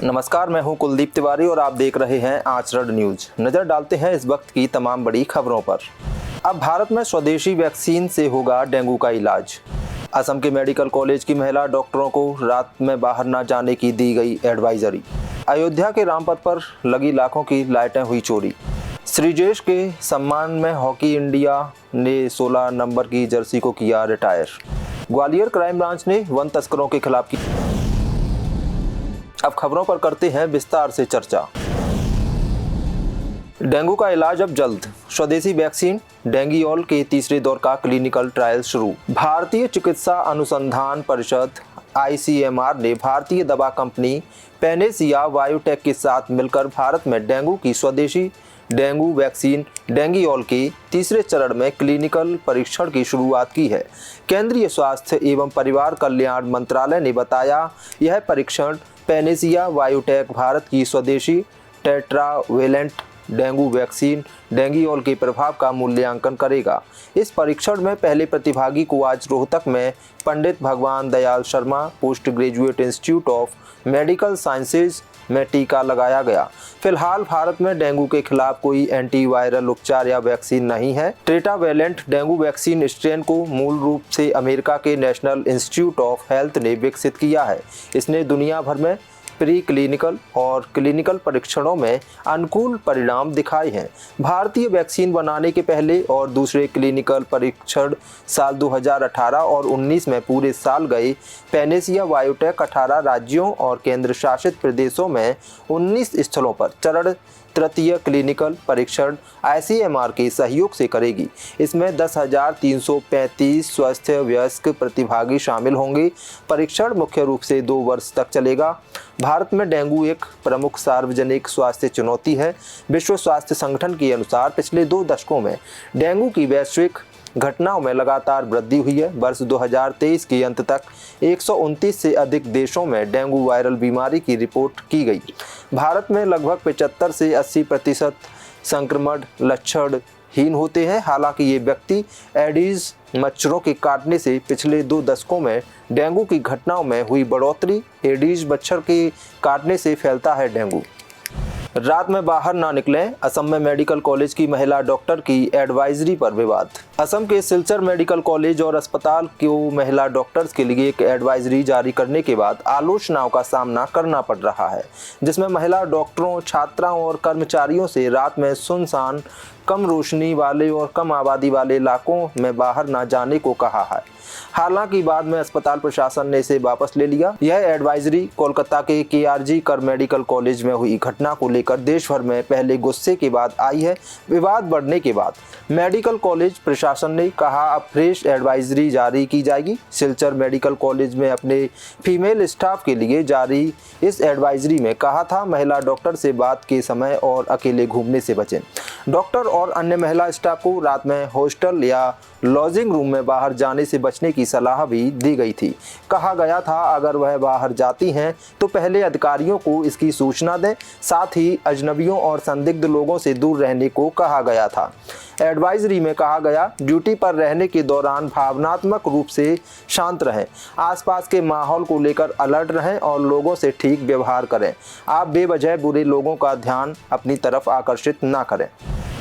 नमस्कार, मैं हूं कुलदीप तिवारी और आप देख रहे हैं आचरण न्यूज। नजर डालते हैं इस वक्त की तमाम बड़ी खबरों पर। अब भारत में स्वदेशी वैक्सीन से होगा डेंगू का इलाज। असम के मेडिकल कॉलेज की महिला डॉक्टरों को रात में बाहर न जाने की दी गई एडवाइजरी। अयोध्या के रामपथ पर लगी लाखों की लाइटें हुई चोरी। श्रीजेश के सम्मान में हॉकी इंडिया ने 16 नंबर की जर्सी को किया रिटायर। ग्वालियर क्राइम ब्रांच ने वन तस्करों के खिलाफ की। अब खबरों पर करते हैं विस्तार से चर्चा। डेंगू का इलाज अब जल्द। स्वदेशी वैक्सीन डेंगीओल के तीसरे दौर का क्लिनिकल ट्रायल शुरू। भारतीय चिकित्सा अनुसंधान परिषद ICMR ने भारतीय दवा कंपनी पैनेसिया बायोटेक के साथ मिलकर भारत में डेंगू की स्वदेशी डेंगू वैक्सीन डेंगीओल के तीसरे चरण में क्लिनिकल परीक्षण की शुरुआत की है। केंद्रीय स्वास्थ्य एवं परिवार कल्याण मंत्रालय ने बताया, यह परीक्षण पैनेसिया बायोटेक भारत की स्वदेशी टेट्रावेलेंट डेंगू वैक्सीन डेंगीओल के प्रभाव का मूल्यांकन करेगा। इस परीक्षण में पहले प्रतिभागी को आज रोहतक में पंडित भगवान Dayal Sharma post graduate institute of medical sciences में टीका लगाया गया। फिलहाल भारत में डेंगू के खिलाफ कोई एंटीवायरल उपचार या वैक्सीन नहीं है। टेट्रावेलेंट डेंगू वैक्सीन स्ट्रेन को मूल रूप से अमेरिका के नेशनल इंस्टीट्यूट ऑफ हेल्थ ने विकसित किया है। इसने दुनिया भर में प्री क्लिनिकल और क्लिनिकल परीक्षणों में अनुकूल परिणाम दिखाए हैं। भारतीय वैक्सीन बनाने के पहले और दूसरे क्लिनिकल परीक्षण साल 2018 और 19 में पूरे साल गए। पैनेसिया बायोटेक 18 राज्यों और केंद्र शासित प्रदेशों में 19 स्थलों पर चरण तृतीय क्लिनिकल परीक्षण ICMR के सहयोग से करेगी। इसमें 10,335 स्वस्थ वयस्क प्रतिभागी शामिल होंगे। परीक्षण मुख्य रूप से 2 वर्ष तक चलेगा। भारत में डेंगू एक प्रमुख सार्वजनिक स्वास्थ्य चुनौती है। विश्व स्वास्थ्य संगठन के अनुसार पिछले 2 दशकों में डेंगू की वैश्विक घटनाओं में लगातार वृद्धि हुई है। वर्ष 2023 के अंत तक 129 से अधिक देशों में डेंगू वायरल बीमारी की रिपोर्ट की गई। भारत में लगभग 75 से 80% संक्रमण लक्षणहीन होते हैं। हालांकि ये व्यक्ति एडीज मच्छरों के काटने से पिछले 2 दशकों में डेंगू की घटनाओं में हुई बढ़ोतरी। एडीज मच्छर के काटने से फैलता है डेंगू। रात में बाहर ना निकलें, असम में मेडिकल कॉलेज की महिला डॉक्टर की एडवाइजरी पर विवाद। असम के सिलचर मेडिकल कॉलेज और अस्पताल को महिला डॉक्टर्स के लिए एक एडवाइजरी जारी करने के बाद आलोचनाओं का सामना करना पड़ रहा है, जिसमें महिला डॉक्टरों, छात्राओं और कर्मचारियों से रात में सुनसान, कम रोशनी वाले और कम आबादी वाले इलाकों में बाहर ना जाने को कहा है। हालांकि बाद में अस्पताल प्रशासन ने इसे वापस ले लिया। यह एडवाइजरी कोलकाता के KRG कर मेडिकल कॉलेज में हुई घटना को लेकर देश भर में पहले गुस्से के बाद आई है। विवाद बढ़ने के बाद मेडिकल कॉलेज प्रशासन ने कहा, अब फ्रेश एडवाइजरी जारी की जाएगी। सिलचर मेडिकल कॉलेज में अपने फीमेल स्टाफ के लिए जारी इस एडवाइजरी में कहा था, महिला डॉक्टर से बात के समय और अकेले घूमने से बचें। डॉक्टर और अन्य महिला स्टाफ को रात में हॉस्टल या लॉजिंग रूम में बाहर जाने से बचने की सलाह भी दी गई थी। कहा गया था, अगर वह बाहर जाती हैं तो पहले अधिकारियों को इसकी सूचना दें। साथ ही अजनबियों और संदिग्ध लोगों से दूर रहने को कहा गया था। एडवाइजरी में कहा गया, ड्यूटी पर रहने के दौरान भावनात्मक रूप से शांत रहें, आसपास के माहौल को लेकर अलर्ट रहें और लोगों से ठीक व्यवहार करें। आप बेवजह बुरे लोगों का ध्यान अपनी तरफ आकर्षित ना करें।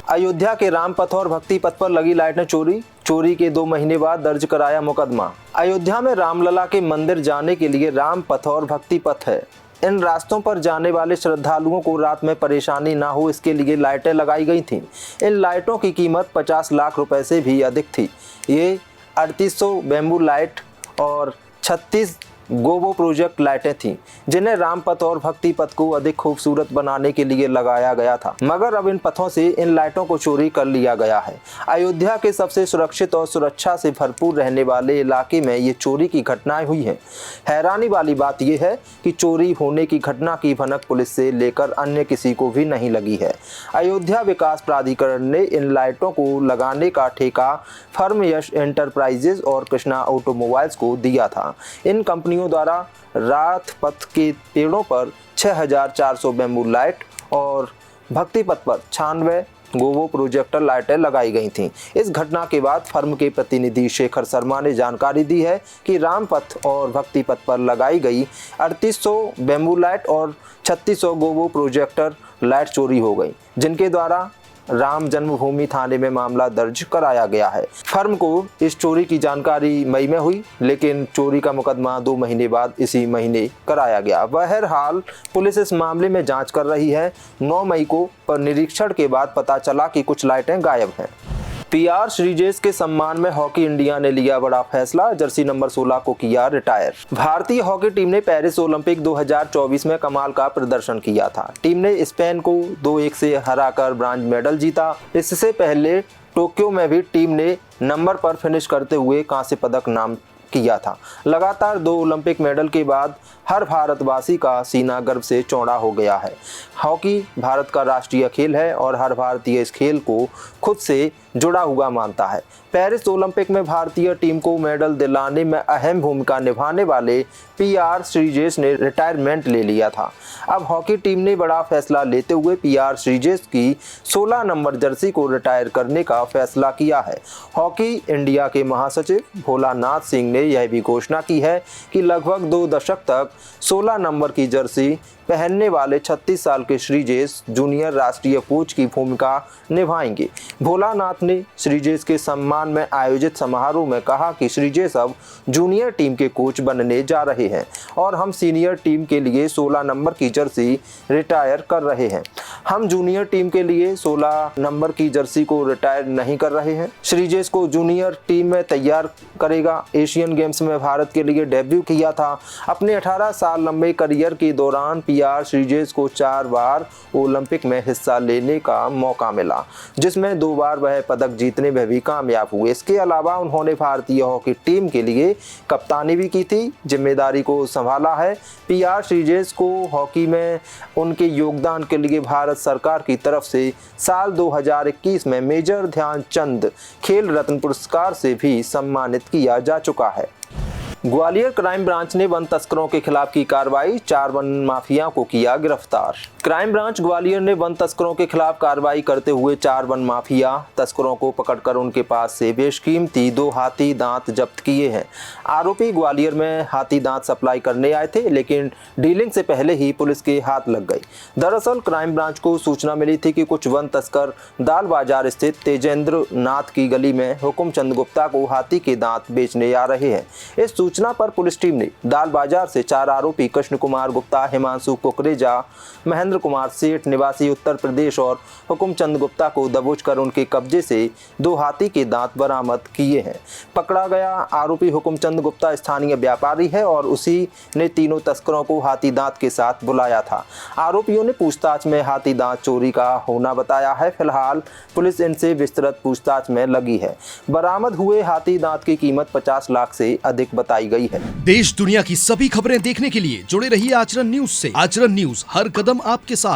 अयोध्या के रामपथ और भक्ति पथ पर लगी लाइटें चोरी के 2 महीने बाद दर्ज कराया मुकदमा। अयोध्या में रामलला के मंदिर जाने के लिए रामपथ और भक्ति पथ है। इन रास्तों पर जाने वाले श्रद्धालुओं को रात में परेशानी ना हो, इसके लिए लाइटें लगाई गई थीं। इन लाइटों की कीमत 50 लाख रुपए से भी अधिक थी। ये 3800 बैम्बू लाइट और 36 गोबो प्रोजेक्ट लाइटें थीं, जिन्हें रामपथ और भक्ति पथ को अधिक खूबसूरत बनाने के लिए लगाया गया था। मगर अब इन पथों से इन लाइटों को चोरी कर लिया गया है। अयोध्या के सबसे सुरक्षित और सुरक्षा से भरपूर रहने वाले इलाके में ये चोरी की घटनाएं हुई हैं। हैरानी वाली बात यह है कि चोरी होने की घटना की भनक पुलिस से लेकर अन्य किसी को भी नहीं लगी है। अयोध्या विकास प्राधिकरण ने इन लाइटों को लगाने का ठेका फर्म यश एंटरप्राइजेज और कृष्णा ऑटोमोबाइल्स को दिया था। इन कंपनियों द्वारा रात पथ के पेड़ों पर 6,400 बैम्बू लाइट और भक्ति पथ पर 96 गोवो प्रोजेक्टर लाइटें लगाई गई थीं। इस घटना के बाद फर्म के प्रतिनिधि शेखर शर्मा ने जानकारी दी है कि रामपथ और भक्ति पथ पर लगाई गई 3800 बैम्बू लाइट और 3600 गोवो प्रोजेक्टर लाइट चोरी हो गई, जिनके द्वारा राम जन्मभूमि थाने में मामला दर्ज कराया गया है। फर्म को इस चोरी की जानकारी मई में हुई, लेकिन चोरी का मुकदमा 2 महीने बाद इसी महीने कराया गया। बहरहाल पुलिस इस मामले में जांच कर रही है। 9 मई को पर निरीक्षण के बाद पता चला कि कुछ लाइटें गायब हैं। पीआर श्रीजेश के सम्मान में हॉकी इंडिया ने लिया बड़ा फैसला, जर्सी नंबर 16 को किया रिटायर। भारतीय हॉकी टीम ने पेरिस ओलंपिक 2024 में कमाल का प्रदर्शन किया था। टीम ने स्पेन को 2-1 से हराकर ब्रांज मेडल जीता। इससे पहले टोक्यो में भी टीम ने नंबर पर फिनिश करते हुए कांस्य पदक नाम किया था। लगातार 2 ओलंपिक मेडल के बाद हर भारतवासी का सीना गर्व से चौड़ा हो गया है। हॉकी भारत का राष्ट्रीय खेल है और हर भारतीय इस खेल को खुद से जुड़ा हुआ मानता है। पेरिस ओलंपिक में भारतीय टीम को मेडल दिलाने में अहम भूमिका निभाने वाले पीआर श्रीजेश ने रिटायरमेंट ले लिया था। अब हॉकी टीम ने बड़ा फैसला लेते हुए पीआर श्रीजेश की 16 नंबर जर्सी को रिटायर करने का फैसला किया है। हॉकी इंडिया के महासचिव भोलानाथ सिंह ने यह भी घोषणा की है कि लगभग 2 दशक तक 16 नंबर की जर्सी पहनने वाले 36 साल के श्रीजेश जूनियर राष्ट्रीय कोच की भूमिका निभाएंगे। भोलानाथ ने श्रीजेश के सम्मान में आयोजित समारोह में कहा कि श्रीजेश अब जूनियर टीम के कोच बनने जा रहे हैं और हम सीनियर टीम के लिए 16 नंबर की जर्सी रिटायर कर रहे हैं। हम जूनियर टीम के लिए 16 नंबर की जर्सी को रिटायर नहीं कर रहे हैं। श्रीजेश को जूनियर टीम में तैयार करेगा। एशियन गेम्स में भारत के लिए डेब्यू किया था। अपने 18 साल लंबे करियर के दौरान पीआर श्रीजेश को 4 बार ओलंपिक में हिस्सा लेने का मौका मिला, जिसमें 2 बार वह पदक जीतने में भी कामयाब हुए। इसके अलावा उन्होंने भारतीय हॉकी टीम के लिए कप्तानी भी की थी, जिम्मेदारी को संभाला है। पीआर श्रीजेश को हॉकी में उनके योगदान के लिए भारत सरकार की तरफ से साल 2021 में मेजर ध्यानचंद खेल रत्न पुरस्कार से भी सम्मानित किया जा चुका है। ग्वालियर क्राइम ब्रांच ने वन तस्करों के खिलाफ की कार्रवाई, 4 वन माफिया को किया गिरफ्तार। क्राइम ब्रांच ग्वालियर ने वन तस्करों के खिलाफ कार्रवाई करते हुए 4 वन माफिया तस्करों को पकड़कर उनके पास से बेशकीमती 2 हाथी दांत जब्त किए हैं। आरोपी ग्वालियर में हाथी दांत सप्लाई करने आए थे, लेकिन डीलिंग से पहले ही पुलिस के हाथ लग गई। दरअसल क्राइम ब्रांच को सूचना मिली थी कि कुछ वन तस्कर दाल बाजार स्थित तेजेंद्र नाथ की गली में हुकुमचंद गुप्ता को हाथी के दांत बेचने आ रहे हैं। इस सूचना पर पुलिस टीम ने दाल बाजार से 4 आरोपी कृष्ण कुमार गुप्ता, हिमांशु कुकरेजा, महेंद्र कुमार सेठ निवासी उत्तर प्रदेश और हुकुमचंद गुप्ता को दबोचकर उनके कब्जे से 2 हाथी के दांत बरामद किए हैं। पकड़ा गया आरोपी हुकुमचंद गुप्ता स्थानीय व्यापारी है और उसी ने तीनों तस्करों को हाथी दांत के साथ बुलाया था। आरोपियों ने पूछताछ में हाथी दांत चोरी का होना बताया है। फिलहाल पुलिस इनसे विस्तृत पूछताछ में लगी है। बरामद हुए हाथी दांत की कीमत 50 लाख से अधिक बताई गई है। देश दुनिया की सभी खबरें देखने के लिए जुड़े रहिए आचरण न्यूज से। आचरण न्यूज हर कदम आपके साथ।